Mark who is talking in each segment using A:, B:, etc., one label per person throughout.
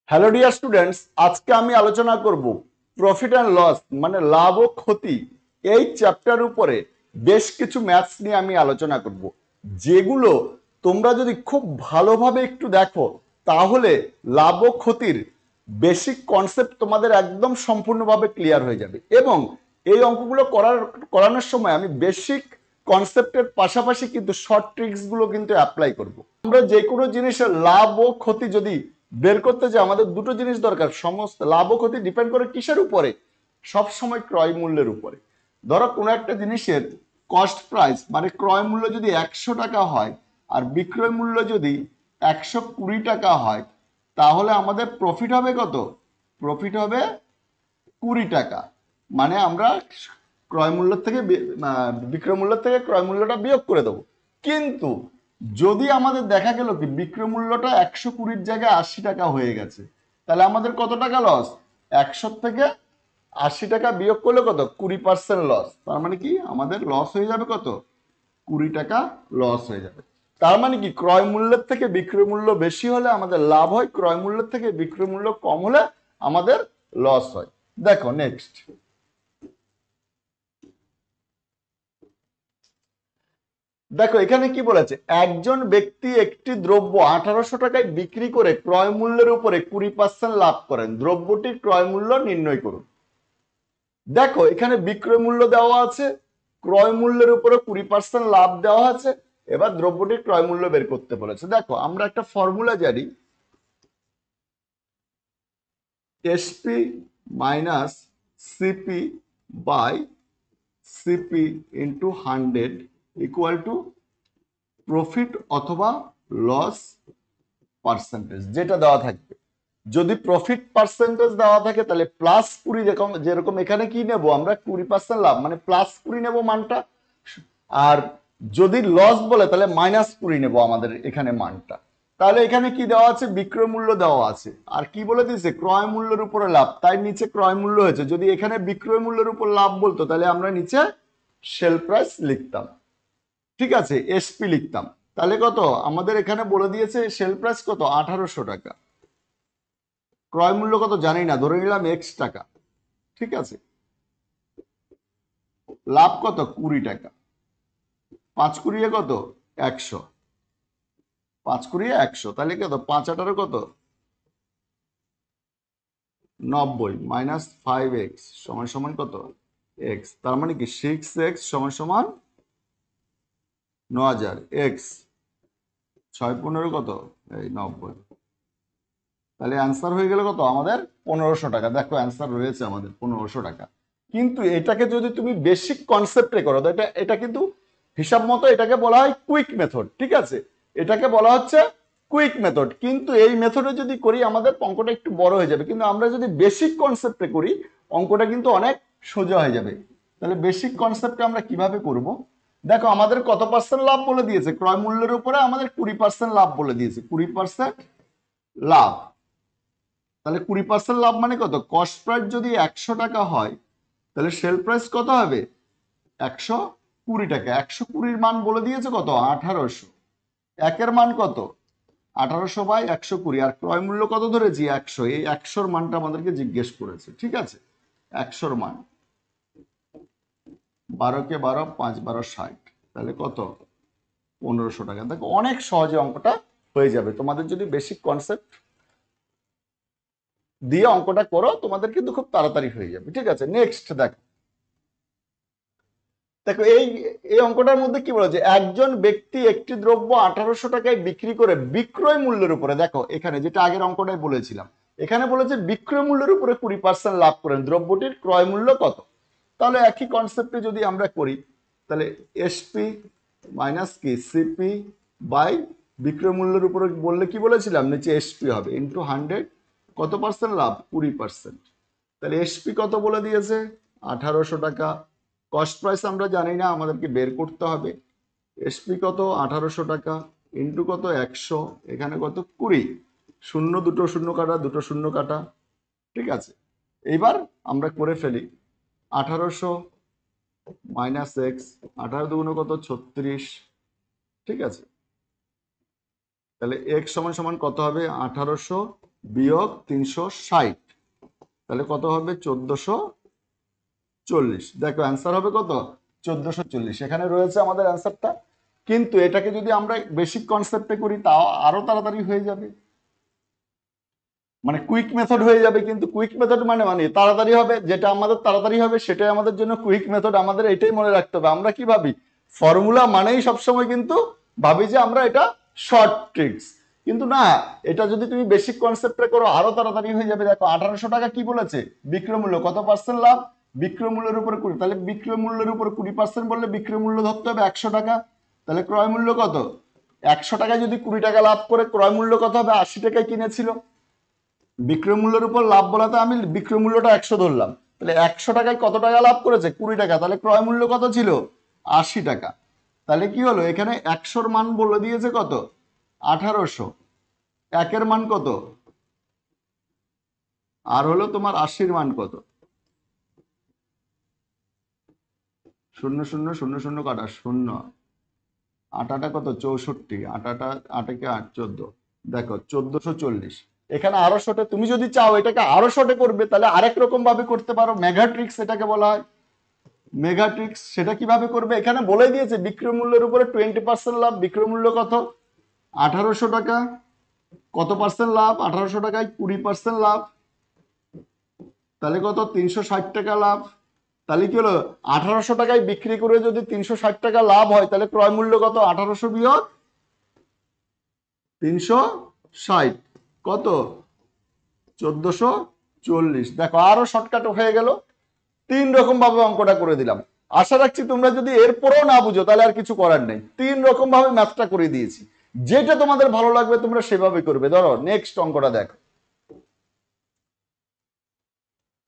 A: Hello dear students, আজকে আমি আলোচনা করব প্রফিট অ্যান্ড লস মানে লাভ ও ক্ষতি এই চ্যাপ্টার উপরে বেশ কিছু ম্যাথস নিয়ে আমি আলোচনা করব, যেগুলো তোমরা যদি খুব ভালোভাবে একটু দেখো তাহলে লাভ ও ক্ষতির বেসিক কনসেপ্ট তোমাদের একদম সম্পূর্ণভাবে ক্লিয়ার হয়ে যাবে। এবং এই অঙ্কগুলো করানোর সময় আমি বেসিক কনসেপ্টের পাশাপাশি কিন্তু শর্ট ট্রিক্স গুলো কিন্তু অ্যাপ্লাই করব। আমরা যে কোনো জিনিসের লাভ ও ক্ষতি যদি বের করতে যে আমাদের দুটো জিনিস দরকার। সমস্ত লাভ ও ক্ষতি ডিপেন্ড করে কিসের উপরে? সব সময় ক্রয় মূল্যের উপরে। ধরো কোনো একটা জিনিসের কস্ট প্রাইস মানে ক্রয় মূল্য যদি 100 টাকা হয় আর বিক্রয় মূল্য যদি 120 টাকা হয়, তাহলে আমাদের প্রফিট হবে কত? প্রফিট হবে 20 টাকা। মানে আমরা ক্রয় মূল্য থেকে বিক্রয় মূল্য থেকে ক্রয় মূল্যটা বিয়োগ করে দেবো। কিন্তু যদি আমাদের দেখা গেল কি বিক্রয় মূল্যটা 120-র জায়গায় 80 টাকা হয়ে গেছে, তাহলে আমাদের কত টাকা লস? 100 থেকে 80 টাকা বিয়োগ করলে কত? 20% লস। তার মানে কি আমাদের লস হয়ে যাবে কত? 20 টাকা লস হয়ে যাবে। তার মানে কি ক্রয় মূল্যের থেকে বিক্রয় মূল্য বেশি হলে আমাদের লাভ হয়, ক্রয় মূল্যের থেকে বিক্রয় মূল্য কম হলে আমাদের লস হয়। দেখো নেক্সট, দেখো এখানে কি বলেছে, একজন ব্যক্তি একটি দ্রব্য 1800 টাকায় বিক্রি করে ক্রয় মূল্যের উপরে 20% লাভ করেন, দ্রব্যটির ক্রয় মূল্য নির্ণয় করুন। দেখো এখানে বিক্রয় মূল্য দেওয়া আছে, ক্রয় মূল্যের উপরে 20% লাভ দেওয়া আছে, এবার দ্রব্যটির ক্রয় মূল্য বের করতে বলেছে। দেখো আমরা একটা ফর্মুলা জানি, SP minus CP by CP into 100 equal to profit অথবা লস পার্সেন্টেজ, যেটা দেওয়া থাকবে। যদি প্রফিট পার্সেন্টেজ দেওয়া থাকে তাহলে +20, যেরকম এখানে কি নেব আমরা 20% লাভ মানে +20 নেব মানটা। আর যদি লস বলে তাহলে -20 নেব আমাদের এখানে মানটা। তাহলে এখানে কি দেওয়া আছে? বিক্রয় মূল্য দেওয়া আছে, আর কি বলে দিয়েছে? ক্রয় মূল্যের উপরে লাভ, তাই নিচে ক্রয় মূল্য হয়েছে। যদি এখানে বিক্রয় মূল্যের উপর লাভ বলতো তাহলে আমরা নিচে সেল প্রাইস লিখতাম, ঠিক আছে, এসপি লিখতাম। তাহলে কত আমাদের এখানে বলে দিয়েছে? সেল প্রাইস কত? 1800 টাকা। ক্রয় মূল্য কত জানি না, ধরে নিলাম এক্স টাকা, ঠিক আছে। লাভ কত? 20 টাকা। 5 কুড়িয়ে কত? 100। 5 কুড়িয়ে 100, তাহলে কত? 5 কত? 90 মাইনাস 5x সমান সমান কত? এক্স। তার মানে কি 6x সমান সমান 9000। এক্স 6 15 কত? এই 90। তাহলে অ্যান্সার হয়ে গেল কত আমাদের? 1500 টাকা। দেখো অ্যান্সার রয়েছে আমাদের 1500 টাকা। কিন্তু এটাকে যদি তুমি বেসিক কনসেপ্টে করো তো এটা এটা কিন্তু হিসাব মতো এটাকে বলা হয় কুইক মেথড, ঠিক আছে। এটাকে বলা হচ্ছে কুইক মেথড। কিন্তু এই মেথডে যদি করি আমাদের অঙ্কটা একটু বড় হয়ে যাবে, কিন্তু আমরা যদি বেসিক কনসেপ্টে করি অঙ্কটা কিন্তু অনেক সোজা হয়ে যাবে। তাহলে বেসিক কনসেপ্টে আমরা কিভাবে করব? দেখো আমাদের কত পার্সেন্ট লাভ বলে দিয়েছে? ক্রয় মূল্যের উপরে আমাদের 20% লাভ বলে দিয়েছে, 20% লাভ। তাহলে 20% লাভ মানে কত? কস্ট প্রাইস যদি 100 টাকা হয় তাহলে সেল প্রাইস কত হবে? 120 টাকা। 120-র মান বলে দিয়েছে কত? 1800। একের মান কত? 1800 বাই 120। আর ক্রয় মূল্য কত ধরেছি? 100। এই 100-র মানটা আমাদেরকে জিজ্ঞেস করেছে, ঠিক আছে। 100-র মান 12 কে 12, 5 12 60, তাহলে কত? 1500 টাকা। দেখো অনেক সহজে অঙ্কটা হয়ে যাবে। তোমাদের যদি বেসিক কনসেপ্ট দিয়ে অঙ্কটা করো তোমাদের কিন্তু খুব তাড়াতাড়ি হয়ে যাবে, ঠিক আছে। নেক্সট দেখো, দেখো এই এই অঙ্কটার মধ্যে কি বলেছে? একজন ব্যক্তি একটি দ্রব্য 1800 টাকায় বিক্রি করে বিক্রয় মূল্যের উপরে, দেখো এখানে যেটা আগের অঙ্কটাই বলেছিলাম, এখানে বলেছে বিক্রয় মূল্যের উপরে 20% লাভ করেন, দ্রব্যটির ক্রয় মূল্য কত? তাহলে একই কনসেপ্টে যদি আমরা করি তাহলে এসপি মাইনাস কি সিপি বাই বিক্রয় মূল্যের উপরে বললে কি বলেছিলাম? নিচে এসপি হবে ইন্টু 100। কত পার্সেন্ট লাভ? 20%। তাহলে এসপি কত বলে দিয়েছে? 1800 টাকা। কস্ট প্রাইস আমরা জানি না, আমাদেরকে বের করতে হবে। এসপি কত? 1800 টাকা ইন্টু কত? 100। এখানে কত? 20। শূন্য, দুটো শূন্য কাটা, দুটো শূন্য কাটা, ঠিক আছে। এইবার আমরা করে ফেলি 1800 মাইনাস এক্স, 18 দুগুণ কত? 36, ঠিক আছে। তাহলে এক্স সমান সমান কত হবে? 1800 বিয়োগ 360, তাহলে কত হবে 1440। দেখো অ্যান্সার হবে কত 1440, এখানে রয়েছে আমাদের অ্যান্সারটা। কিন্তু এটাকে যদি আমরা বেসিক কনসেপ্টে করি তাও আরো তাড়াতাড়ি হয়ে যাবে, মানে কুইক মেথড হয়ে যাবে। কিন্তু কুইক মেথড মানে তাড়াতাড়ি হবে, যেটা আমাদের তাড়াতাড়ি হবে সেটাই আমাদের জন্য কুইক মেথড। আমাদের এটাই মনে রাখতে হবে। আমরা কি ভাবি, ফর্মুলা মানেই সবসময় কিন্তু ভাবি যে আমরা এটা শর্ট ট্রিক্স, কিন্তু না, এটা যদি তুমি বেসিক কনসেপ্টে করো আরো তাড়াতাড়ি হয়ে যাবে। দেখো 1800 টাকা কি বলেছে, বিক্রয় মূল্য কত পার্সেন্ট লাভ, বিক্রয় মূল্যের উপর 20, তাহলে বিক্রয় মূল্যের উপর 20% বললে বিক্রয় মূল্য ধরতে হবে 100 টাকা। তাহলে ক্রয় মূল্য কত, 100 টাকায় যদি 20 টাকা লাভ করে ক্রয় মূল্য কত হবে, 80 টাকায় কিনেছিল। বিক্রয় মূল্যের উপর লাভ বলাতে আমি বিক্রয় মূল্যটা 100 ধরলাম, তাহলে 100 টাকায় কত টাকা লাভ করেছে 20 টাকা, তাহলে ক্রয় মূল্য কত ছিল 80 টাকা। তাহলে কি হলো, এখানে 100-র মান বলে দিয়েছে কত 1800, একের মান কত, আর হলো তোমার 80-র মান কত, 0 0 0 0 কাটা 0, আটাটা কত 64, আটাটা 8 কে 8 14, দেখো 1440। এখানে আরো শর্টে তুমি যদি চাও এটাকে আরো শর্টে করবে, তাহলে আরেক রকম ভাবে করতে পারো, মেগাট্রিক্স এটাকে বলা হয়, মেগাট্রিক্স। সেটা কিভাবে করবে, এখানে বলে দিয়েছে বিক্রয় মূল্যের উপরে 20% লাভ, বিক্রয় মূল্য কত 1800 টাকা, কত পার্সেন্ট লাভ 1800 টাকায় 20% লাভ, তাহলে কত 360 টাকা লাভ। তাহলে কি হলো, 1800 টাকায় বিক্রি করে যদি 360 টাকা লাভ হয়, তাহলে ক্রয় মূল্য কত 1800 বিয়োগ 360 কত 1440। দেখো আরো শর্টকাট হয়ে গেল। 3 রকম ভাবে অঙ্কটা করে দিলাম। আশা রাখছি তোমরা যদি এরপরও না বুঝো তাহলে আর কিছু করার নেই, 3 রকম ভাবে ম্যাথটা করে দিয়েছি, যেটা তোমাদের ভালো লাগবে তোমরা সেভাবে করবে। ধরো নেক্সট অঙ্কটা দেখো,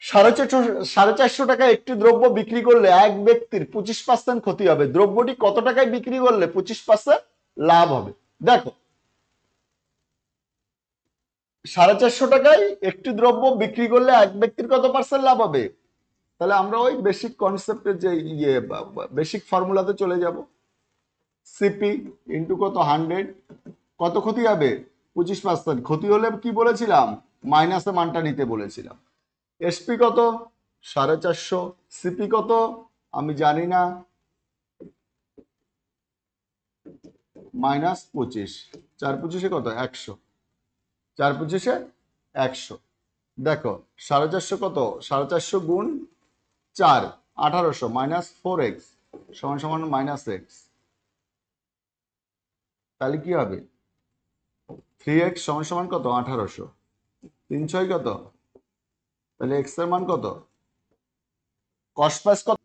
A: 450 টাকা একটি দ্রব্য বিক্রি করলে এক ব্যক্তির 25% ক্ষতি হবে, দ্রব্যটি কত টাকায় বিক্রি করলে 25% লাভ হবে। দেখো 450 টাকায় একটি দ্রব্য বিক্রি করলে এক ব্যক্তির কত পার্সেন্ট লাভ হবে, তাহলে আমরা ওই বেসিক কনসেপ্টের যে বেসিক ফর্মুলাতে চলে যাব। সিপি ইন্টু কত 100, কত ক্ষতি হবে 25%, ক্ষতি হলে কি বলেছিলাম মাইনাসে মানটা নিতে বলেছিলাম। এসপি কত 450, সিপি কত আমি জানি না, -25, 4 25 কত 100, 4 25 100। দেখো 450 কত 450 গুণ 4 1800 -4x সমান সমান -x, তাহলে কি হবে 3x সমান সমান কত 1800, 3 6 কত, তাহলে x এর মান কত, cos প্রাইস কত।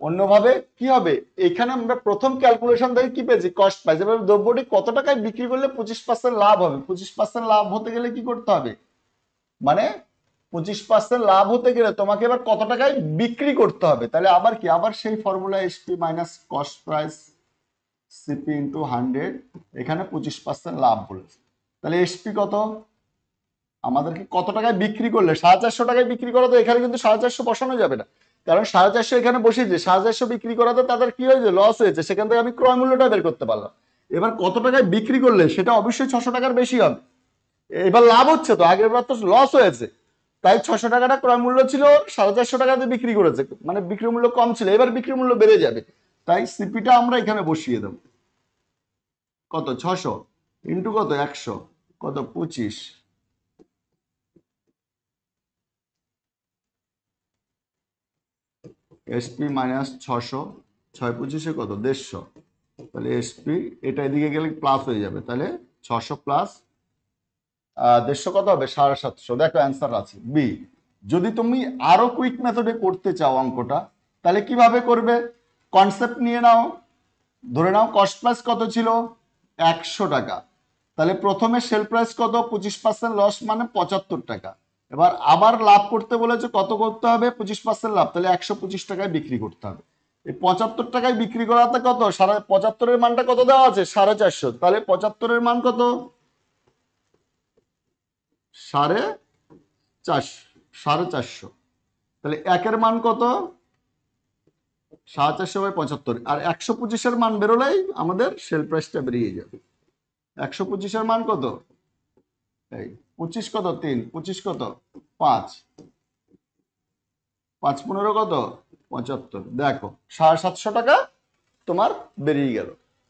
A: অন্যভাবে কি হবে, এখানে আমরা প্রথম ক্যালকুলেশন থেকে কি পেয়েছি কস্ট প্রাইস, এবার দ্রব্যটি কত টাকায় বিক্রি করলে 25% লাভ হবে, 25% লাভ হতে গেলে কি করতে হবে, মানে 25% লাভ হতে গেলে তোমাকে এবার কত টাকায় বিক্রি করতে হবে, তাহলে আবার কি, আবার সেই formula SP minus cost price CP into 100, এখানে 25% লাভ বলেছে। তাহলে এসপি কত, আমাদেরকে কত টাকায় বিক্রি করলে 450 টাকায় বিক্রি করা, তো এখানে কিন্তু 450 বসানো যাবে না, কারণ 450 এখানে বসিয়েছে, 450 বিক্রি করাতে তাদের কি হয়েছে লস হয়েছে, সেখান থেকে আমি ক্রয় মূল্যটা বের করতে পারলাম। এবার কত টাকায় বিক্রি করলে সেটা অবশ্যই 600 টাকার বেশি হবে, এবার লাভ হচ্ছে, তো আগের বার তো লস হয়েছে, তাই 600 টাকাটা ক্রয় মূল্য ছিল, 450 টাকাতে বিক্রি করেছে, মানে বিক্রি মূল্য কম ছিল, এবার বিক্রি মূল্য বেড়ে যাবে, তাই সিপিটা আমরা এখানে বসিয়ে দেব, কত 600 ইন্টু কত 100 কত 25, এসপি মাইনাস 600, 6 25 কত 150, তাহলে এসপি এটা এদিকে গেলে প্লাস হয়ে যাবে, তাহলে 600 প্লাস 150 কত হবে 750। দেখো অ্যান্সার আছে বি। যদি তুমি আরো কুইক মেথডে করতে চাও অঙ্কটা, তাহলে কিভাবে করবে, কনসেপ্ট নিয়ে নাও, ধরে নাও কস্ট প্রাইস কত ছিল 100 টাকা, তাহলে প্রথমে সেল প্রাইস কত 25% লস মানে 75 টাকা, এবার আবার লাভ করতে বলেছে, কত করতে হবে 25% লাভ, তাহলে 125 টাকায় বিক্রি করতে হবে। এই 75 টাকায় বিক্রি করাতে কত 75-এর মানটা কত দেওয়া আছে 450, তাহলে 75-এর মান কত 450, তাহলে একের মান কত 450/75, আর 125-এর মান বেরোলেই আমাদের সেল প্রাইসটা বেরিয়ে যাবে। 125-এর মান কত এই 25 কত 3, 25 কত 5, 5 15 কত 75। দেখো 750 টাকা তোমার বেরিয়ে গেল।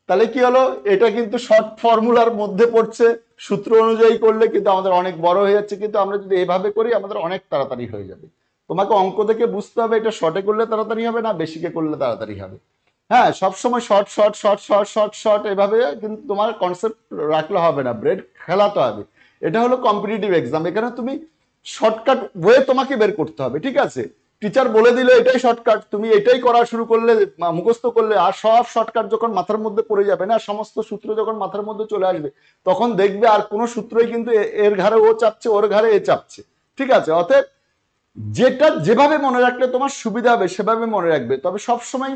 A: তাহলে কি হলো, এটা কিন্তু শর্ট ফর্মুলার মধ্যে পড়ছে, সূত্র অনুযায়ী করলে কিন্তু আমাদের অনেক বড় হয়ে যাচ্ছে, কিন্তু আমরা যদি এভাবে করি আমাদের অনেক তাড়াতাড়ি হয়ে যাবে। তোমাকে অঙ্ক থেকে বুঝতে হবে এটা শর্টে করলে তাড়াতাড়ি হবে না বেশিকে করলে তাড়াতাড়ি হবে। হ্যাঁ, সবসময় short short short short short short এভাবে কিন্তু তোমার কনসেপ্ট রাখলে হবে না, ব্রেড খেলাতে হবে। এটা হলো কম্পিটিটিভ এক্সাম, এখানে তুমি শর্টকাট ওয়ে তোমাকে বের করতে হবে। ঠিক আছে, টিচার বলে দিলে এটাই শর্টকাট, তুমি এটাই করা শুরু করলে, মুখস্থ করলে, আর সব শর্টকাট যখন মাথার মধ্যে পড়ে যাবে না, সমস্ত সূত্র যখন মাথার মধ্যে চলে আসবে, তখন দেখবে আর কোনো সূত্রই কিন্তু এর ঘাড়ে ও চাপছে, ওর ঘাড়ে এ চাপছে। ঠিক আছে, অতএব যেটা যেভাবে মনে রাখলে তোমার সুবিধা হবে সেভাবে মনে রাখবে, তবে সবসময়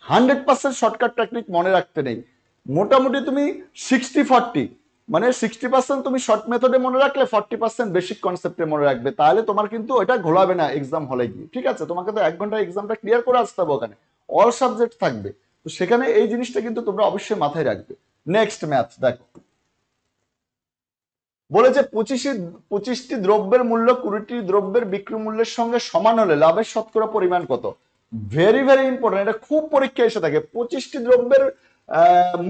A: 100% শর্টকাট টেকনিক মনে রাখতে নেই। মোটামুটি তুমি 60-40, মানে 60% তুমি শর্ট মেথডে মনে রাখলে 40% বেসিক কনসেপ্টে মনে রাখবে, তাহলে তোমার কিন্তু ওইটা ঘোলাবে না এক্সাম হলে গিয়ে। ঠিক আছে, তোমাকে তো 1 ঘন্টা এক্সামটা ক্লিয়ার করে আসতে হবে, ওখানে অল সাবজেক্ট থাকবে, তো সেখানে এই জিনিসটা কিন্তু তোমরা অবশ্যই মাথায় রাখবে। নেক্সট ম্যাথ দেখো, বলেছে 25টি দ্রব্যের মূল্য 20টি দ্রব্যের বিক্রি মূল্যের সঙ্গে সমান হলে লাভের শতকরা পরিমাণ কত। ভেরি ভেরি ইম্পর্টেন্ট, এটা খুব পরীক্ষায় এসে থাকে। 25টি দ্রব্যের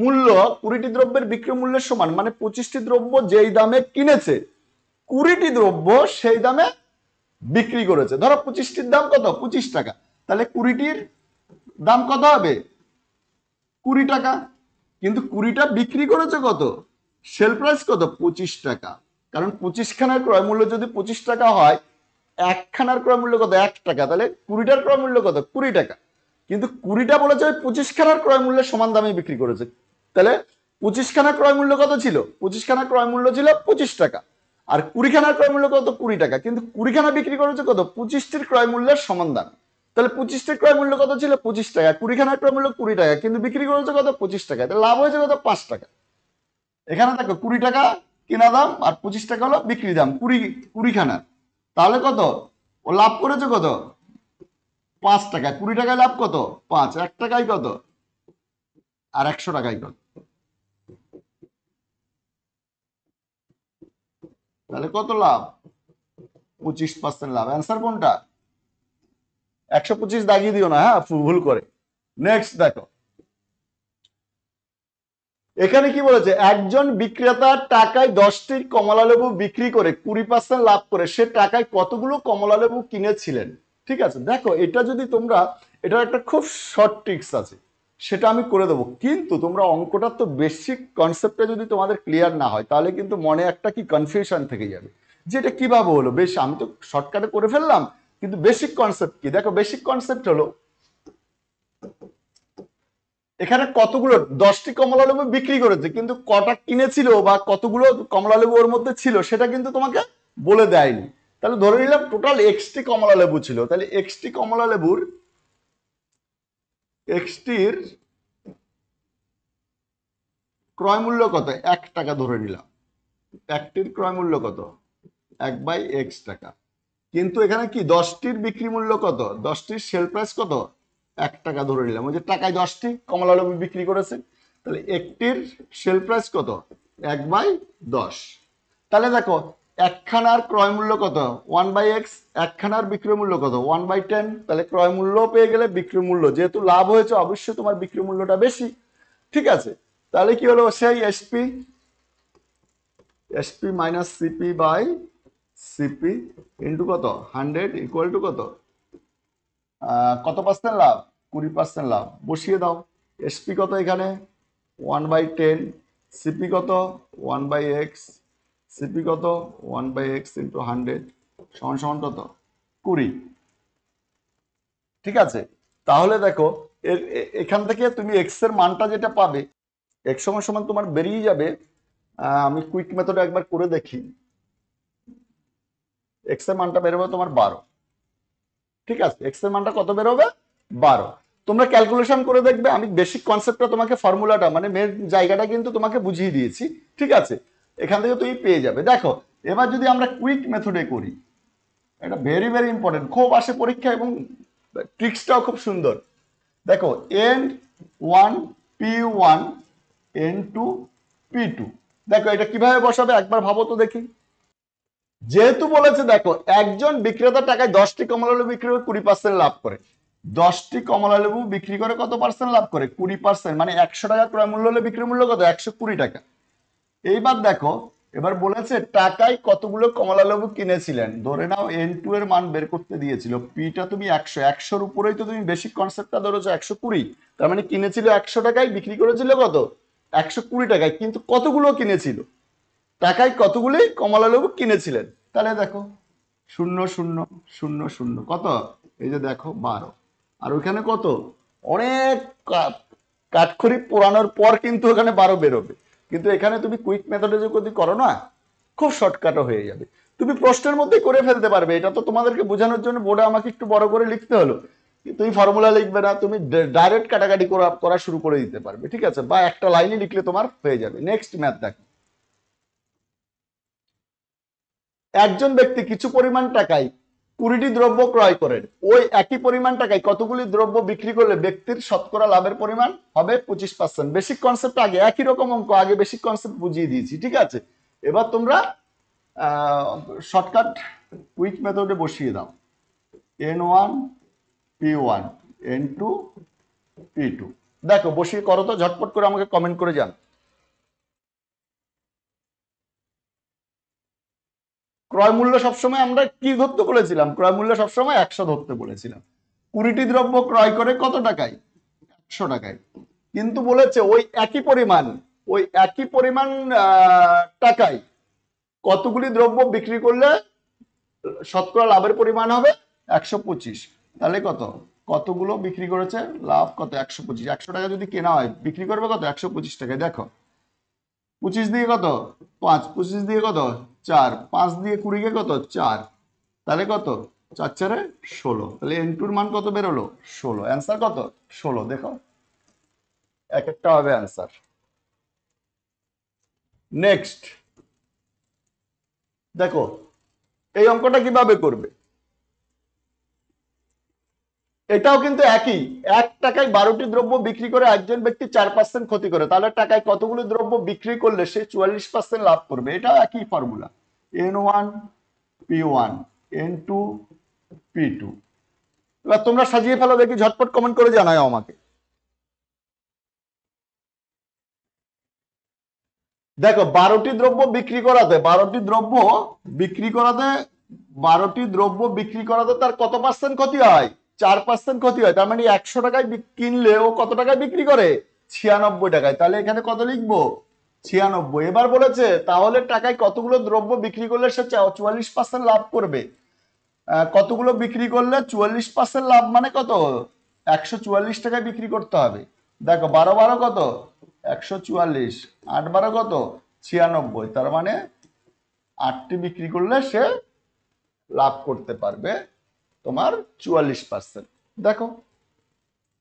A: মূল্য 20টি দ্রব্যের বিক্রি মূল্যের সমান, মানে 25টি দ্রব্য যেই দামে কিনেছে 20টি দ্রব্য সেই দামে বিক্রি করেছে। ধরো 25টির দাম কত 25 টাকা, তাহলে 20টির দাম কত হবে 20 টাকা, কিন্তু 20টা বিক্রি করেছে কত, সেল প্রাইস কত 25 টাকা। কারণ 25 খানার ক্রয় মূল্য যদি 25 টাকা হয়, একখানার ক্রয় মূল্য কত 1 টাকা, তাহলে 20টার ক্রয় মূল্য কত 20 টাকা। কিন্তু 20টা বলেছে 25 খানার ক্রয় মূল্যের সমান দামে বিক্রি করেছে, তাহলে 25 খানার ক্রয় মূল্য কত ছিল, 25 খানার ক্রয় মূল্য ছিল 25 টাকা, আর 20 খানার ক্রয় মূল্য কত 20 টাকা, কিন্তু 20 খানা বিক্রি করেছে কত 25টির ক্রয় মূল্যের সমান দাম। তাহলে 25টির ক্রয় মূল্য কত ছিল 25 টাকা, 20 খানার ক্রয় মূল্য 20 টাকা, কিন্তু বিক্রি করেছে কত 25 টাকা, তাহলে লাভ হয়েছে কত 5 টাকা। এখানে দেখো 20 টাকা কেনা দাম আর 25 টাকা হলো বিক্রি দাম 20 খানার, তাহলে কত ও লাভ করেছে কত 5 টাকা। 20 টাকায় লাভ কত 5, 1 টাকায় কত আর 100 টাকায় কত, তাহলে কত লাভ 25% লাভ। অ্যান্সার কোনটা 125 দাগিয়ে দিও না, হ্যাঁ ভুল করে। নেক্সট দেখো, এখানে কি বলেছে, একজন বিক্রেতা টাকায় 10টি কমলা লেবু বিক্রি করে 20% লাভ করে সে টাকায় কতগুলো কমলা লেবু কিনেছিলেন। ঠিক আছে, দেখো এটা যদি তোমরা, এটার একটা খুব শর্ট ট্রিক্স আছে, সেটা আমি করে দেবো, কিন্তু তোমরা অঙ্কটা তো বেসিক কনসেপ্টে যদি তোমাদের ক্লিয়ার না হয় তাহলে কিন্তু মনে একটা কি কনফিউশন থেকে যাবে যে এটা কিভাবে হলো। বেশ, আমি তো শর্টকাটে করে ফেললাম, কিন্তু বেসিক কনসেপ্ট কি, দেখো বেসিক কনসেপ্ট হলো, এখানে কতগুলো 10টি কমলা লেবু বিক্রি করেছে, কিন্তু কটা কিনেছিল বা কতগুলো কমলা লেবু ওর মধ্যে ছিল সেটা কিন্তু তোমাকে বলে দেয়নি। তাহলে ধরে নিলাম টোটাল এক্সটি কমলা লেবু ছিল, তাহলে এক্সটি কমলা লেবুর এক্সটির ক্রয় মূল্য কত 1 টাকা ধরে নিলাম, একটির ক্রয় মূল্য কত 1/x টাকা, কিন্তু এখানে কি 10টির বিক্রি মূল্য কত, 10টির সেল প্রাইস কত 1 টাকা ধরে নিলাম, ওই যে টাকায় 10টি কমলা লেবু বিক্রি করেছে, তাহলে একটির সেল প্রাইস কত 1/10। তাহলে দেখো একখানার ক্রয় মূল্য কত 1/x, একখানার বিক্রয় মূল্য কত 1/10, তাহলে ক্রয় মূল্য পেয়ে গেলে বিক্রয় মূল্য, যেহেতু লাভ হয়েছে অবশ্যই তোমার বিক্রয় মূল্যটা বেশি। ঠিক আছে, তাহলে কি হলো সেই SP, SP minus CP by CP into কত 100 ইকুয়াল টু কত, কত পার্সেন্ট লাভ 20% লাভ, বসিয়ে দাও। এসপি কত এখানে 1/10, সিপি কত 1/x, সিপি কত 1/x ইন্টু 100 সমান সমান কত 20। ঠিক আছে, তাহলে দেখো এখান থেকে তুমি এক্স এর মানটা যেটা পাবে, এক্স সমান সমান তোমার বেরিয়ে যাবে, আমি কুইক মেথডে একবার করে দেখি, এক্স এর মানটা বেরোবে তোমার 12। ঠিক আছে, এক্স এর মানটা কত বেরোবে 12। তোমরা ক্যালকুলেশন করে দেখবে, আমি বেসিক কনসেপ্টটা তোমাকে ফর্মুলাটা মানে মেন জায়গাটা কিন্তু তোমাকে বুঝিয়ে দিয়েছি। ঠিক আছে, এখান থেকে তুমি পেয়ে যাবে। দেখো এবার যদি আমরা কুইক মেথডে করি, এটা ভেরি ভেরি ইম্পর্টেন্ট, খুব আসে পরীক্ষা এবং ট্রিক্সটাও খুব সুন্দর। দেখো N1 P1 N2 P2, দেখো এটা কিভাবে বসাবে একবার ভাবো তো দেখি। যেহেতু বলেছে দেখো একজন বিক্রেতা টাকায় 10টি কমলা লেবু বিক্রি করে 20% লাভ করে, 10টি কমলা লেবু বিক্রি করে কত পার্সেন্ট লাভ করে? 20%, মানে 100 টাকা ক্রয় মূল্য হলে বিক্রি মূল্য কত? 120 টাকা। এইবার দেখো, এবার বলেছে টাকায় কতগুলো কমলা লেবু কিনেছিলেন, ধরে নাও N2 এর মান বের করতে দিয়েছিল, পিটা তুমি 100, 100-র উপরেই তো তুমি বেসিক কনসেপ্টটা ধরেছো 120, তার মানে কিনেছিল 100 টাকায়, বিক্রি করেছিল কত? 120 টাকায়। কিন্তু কতগুলো কিনেছিল? টাকায় কতগুলি কমলা লেবু কিনেছিলেন? তাহলে দেখো 0 0 0 0 কত, এই যে দেখো 12, আর ওইখানে কত, অনেক কাঠখড়ি পোড়ানোর পর কিন্তু ওখানে 12 বেরোবে। কিন্তু এখানে তুমি কুইক মেথডে যদি করো না, খুব শর্টকাটও হয়ে যাবে, তুমি প্রশ্নের মধ্যে করে ফেলতে পারবে। এটা তো তোমাদেরকে বোঝানোর জন্য বোর্ডে আমাকে একটু বড় করে লিখতে হলো, তুমি ফর্মুলা লিখবে না, তুমি ডাইরেক্ট কাটাকাটি করা শুরু করে দিতে পারবে, ঠিক আছে, বা একটা লাইনে লিখলে তোমার হয়ে যাবে। নেক্সট ম্যাথ দেখো, একজন ব্যক্তি কিছু পরিমাণ টাকায় 20টি দ্রব্য ক্রয় করেন, ওই একই পরিমাণ টাকায় কতগুলি দ্রব্য বিক্রি করলে ব্যক্তির শতকরা লাভের পরিমাণ হবে 25%। বেসিক কনসেপ্ট আগে একই রকম অঙ্ক, আগে বেসিক কনসেপ্ট বুঝিয়ে দিয়েছি, ঠিক আছে। এবার তোমরা শর্টকাট কুইক মেথডে বসিয়ে দাও, N1 P1 N2 P2। দেখো বসিয়ে করো তো, ঝটপট করে আমাকে কমেন্ট করে জান। ক্রয় মূল্য সবসময় আমরা কি ধরতে বলেছিলাম? ক্রয় মূল্য সবসময় 100 ধরতে বলেছিলাম। 20টি দ্রব্য ক্রয় করে কত টাকায়? 100 টাকায়। কিন্তু বলেছে ওই একই পরিমাণ টাকায় কতগুলি দ্রব্য বিক্রি করলে শতকরা লাভের পরিমাণ হবে 125। তাহলে কত, কতগুলো বিক্রি করেছে, লাভ কত? 125। 100 টাকা যদি কেনা হয়, বিক্রি করবে কত? 125 টাকায়। দেখো 25 দিয়ে কত? 5, 25 দিয়ে কত? 4, 5 দিয়ে 20 কে কত? 4, তাহলে কত? 4 4 16। তাহলে N2 এর মান কত বেরোলো? 16। অ্যান্সার কত? 16। দেখো এক একটা হবে অ্যান্সার। নেক্সট দেখো এই অঙ্কটা কিভাবে করবে, এটাও কিন্তু একই। 1 টাকায় 12টি দ্রব্য বিক্রি করে একজন ব্যক্তি 4% ক্ষতি করে, তাহলে টাকায় কতগুলো দ্রব্য বিক্রি করলে সে 44% লাভ করবে? এটাও একই formula, N1 P1 N2 P2। এবার তোমরা সাজিয়ে ফেলো দেখি, ঝটপট কমেন্ট করে জানাও আমাকে। দেখো 12টি দ্রব্য বিক্রি করাতে, 12টি দ্রব্য বিক্রি করাতে, 12টি দ্রব্য বিক্রি করাতে তার কত পার্সেন্ট ক্ষতি হয়? 4% ক্ষতি হয়। তার মানে 100 টাকায় কিনলে ও কত টাকায় বিক্রি করে? 96 টাকায়। তাহলে এখানে কত লিখবো? 96। এবার বলেছে তাহলে টাকায় কতগুলো দ্রব্য বিক্রি করলে সে 44% লাভ করবে? কতগুলো বিক্রি করলে 44% লাভ, মানে কত? 144 টাকায় বিক্রি করতে হবে। দেখো 12 12 কত? 144, 8 12 কত? 96। তার মানে 8টি বিক্রি করলে সে লাভ করতে পারবে তোমার 44%। দেখো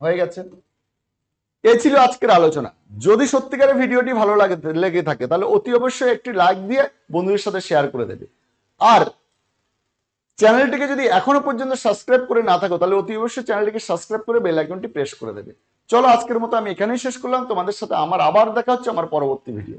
A: হয়ে গেছে। এই ছিল আজকের আলোচনা। যদি সত্যিকারের ভিডিওটি ভালো লেগে থাকে তাহলে অতি অবশ্যই একটি লাইক দিয়ে বন্ধুদের সাথে শেয়ার করে দেবে। আর চ্যানেলটিকে যদি এখনো পর্যন্ত সাবস্ক্রাইব করে না থাকো তাহলে অতি অবশ্যই চ্যানেলটিকে সাবস্ক্রাইব করে বেল আইকনটি প্রেস করে দেবে। চলো আজকের মতো আমি এখানেই শেষ করলাম। তোমাদের সাথে আমার আবার দেখা হচ্ছে আমার পরবর্তী ভিডিও।